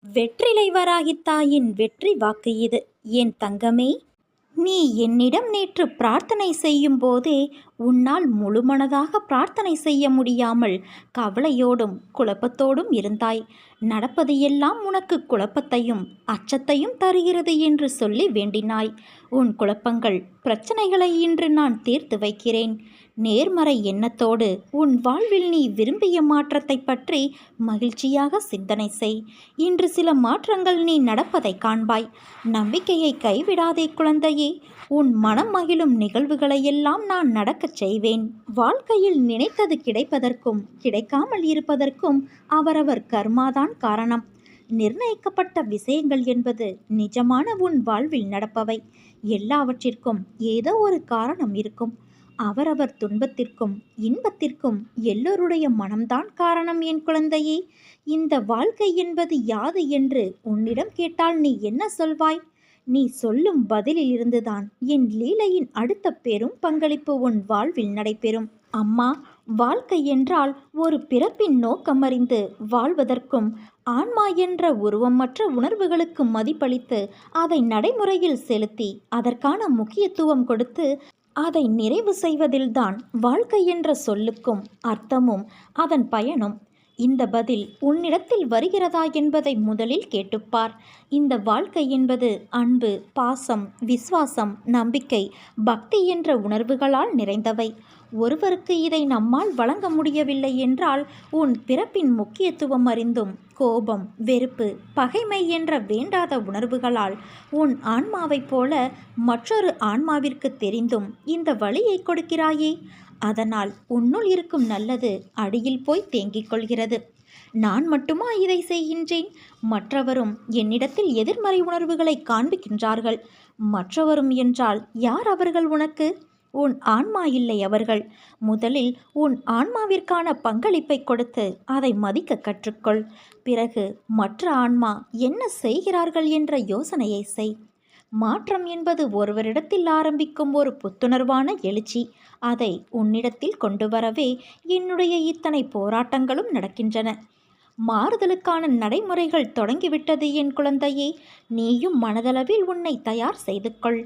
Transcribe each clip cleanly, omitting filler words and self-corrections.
வெற்றிலை வராகித் தாயின் வெற்றி வாக்கு இது. என் தங்கமே, நீ என்னிடம் நேற்று பிரார்த்தனை செய்யும் போதே உன்னால் முழுமனதாக பிரார்த்தனை செய்ய முடியாமல் கவலையோடும் குழப்பத்தோடும் இருந்தாய். நடப்பது எல்லாம் உனக்கு குழப்பத்தையும் அச்சத்தையும் தருகிறது என்று சொல்லி வேண்டினாய். உன் குழப்பங்கள் பிரச்சனைகளை இன்று நான் தீர்த்து வைக்கிறேன். நேர்மறை எண்ணத்தோடு உன் வாழ்வில் நீ விரும்பிய மாற்றத்தை பற்றி மகிழ்ச்சியாக சிந்தனை செய். இன்று சில மாற்றங்கள் நீ நடப்பதை காண்பாய். நம்பிக்கையை கைவிடாதே குழந்தையே. உன் மனம் மகிழும் நிகழ்வுகளையெல்லாம் நான் நடக்கச் செய்வேன். வாழ்க்கையில் நினைத்தது கிடைப்பதற்கும் கிடைக்காமல் இருப்பதற்கும் அவரவர் கர்மாதான் காரணம். நிர்ணயிக்கப்பட்ட விஷயங்கள் என்பது நிஜமான உன் வாழ்வில் நடப்பவை. எல்லாவற்றிற்கும் ஏதோ ஒரு காரணம் இருக்கும். அவரவர் துன்பத்திற்கும் இன்பத்திற்கும் எல்லோருடைய மனம்தான் காரணம். என் குழந்தையே, இந்த வாழ்க்கை என்பது யாது என்று உன்னிடம் கேட்டால் நீ என்ன சொல்வாய்? நீ சொல்லும் பதிலில் இருந்துதான் என் லீலையின் அடுத்த பெரும் பங்களிப்பு உன் வாழ்வில் நடைபெறும். அம்மா, வாழ்க்கை என்றால் ஒரு பிறப்பின் நோக்கம் அறிந்து வாழ்வதற்கும் ஆன்மா என்ற உருவமற்ற உணர்வுகளுக்கு மதிப்பளித்து அதை நடைமுறையில் செலுத்தி அதற்கான முக்கியத்துவம் கொடுத்து அதை நிறைவு செய்வதில்தான் வாழ்க்கை என்ற சொல்லுக்கும் அர்த்தமும் அதன் பயனும். இந்த பதில் உன்னிடத்தில் வருகிறதா என்பதை முதலில் கேட்டுப்பார். இந்த வாழ்க்கை என்பது அன்பு, பாசம், விசுவாசம், நம்பிக்கை, பக்தி என்ற உணர்வுகளால் நிறைந்தவை. ஒருவருக்கு இதை நம்மால் வழங்க முடியவில்லை என்றால் உன் பிறப்பின் முக்கியத்துவம் அறிந்தும் கோபம், வெறுப்பு, பகைமை என்ற வேண்டாத உணர்வுகளால் உன் ஆன்மாவைப் போல மற்றொரு ஆன்மாவிற்கு தெரிந்தும் இந்த வழியை கொடுக்கிறாயே. அதனால் உன்னுள் இருக்கும் நல்லது அடியில் போய் தேங்கிக் கொள்கிறது. நான் மட்டுமா இதை செய்கின்றேன்? மற்றவரும் என்னிடத்தில் எதிர்மறை உணர்வுகளை காண்பிக்கின்றார்கள். மற்றவரும் என்றால் யார் அவர்கள் உனக்கு? உன் ஆன்மா இல்லை அவர்கள். முதலில் உன் ஆன்மாவிற்கான பங்களிப்பை கொடுத்து அதை மதிக்க கற்றுக்கொள். பிறகு மற்ற ஆன்மா என்ன செய்கிறார்கள் என்ற யோசனையை செய். மாற்றம் என்பது ஒருவரிடத்தில் ஆரம்பிக்கும் ஒரு புத்துணர்வான எழுச்சி. அதை உன்னிடத்தில் கொண்டு வரவே என்னுடைய இத்தனை போராட்டங்களும் நடக்கின்றன. மாறுதலுக்கான நடைமுறைகள் தொடங்கிவிட்டது என் குழந்தையே. நீயும் மனதளவில் உன்னை தயார் செய்து கொள்.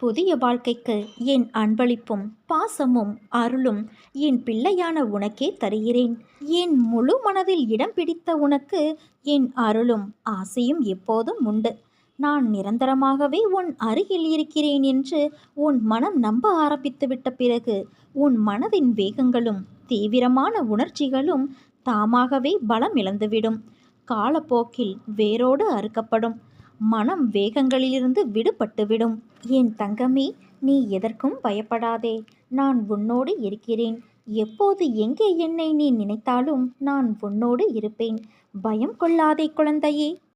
புதிய வாழ்க்கைக்கு என் அன்பளிப்பும் பாசமும் அருளும் என் பிள்ளையான உனக்கே தருகிறேன். என் முழு மனதில் இடம் பிடித்த உனக்கு என் அருளும் ஆசையும் எப்போதும் உண்டு. நான் நிரந்தரமாகவே உன் அருகில் இருக்கிறேன் என்று உன் மனம் நம்ப ஆரம்பித்துவிட்ட பிறகு உன் மனதின் வேகங்களும் தீவிரமான உணர்ச்சிகளும் தாமாகவே பலம் இழந்துவிடும். காலப்போக்கில் வேரோடு அறுக்கப்படும். மனம் வேகங்களிலிருந்து விடுபட்டுவிடும். என் தங்கமே, நீ எதற்கும் பயப்படாதே. நான் உன்னோடு இருக்கிறேன். எப்போது எங்கே என்னை நீ நினைத்தாலும் நான் உன்னோடு இருப்பேன். பயம் கொள்ளாதே குழந்தையே.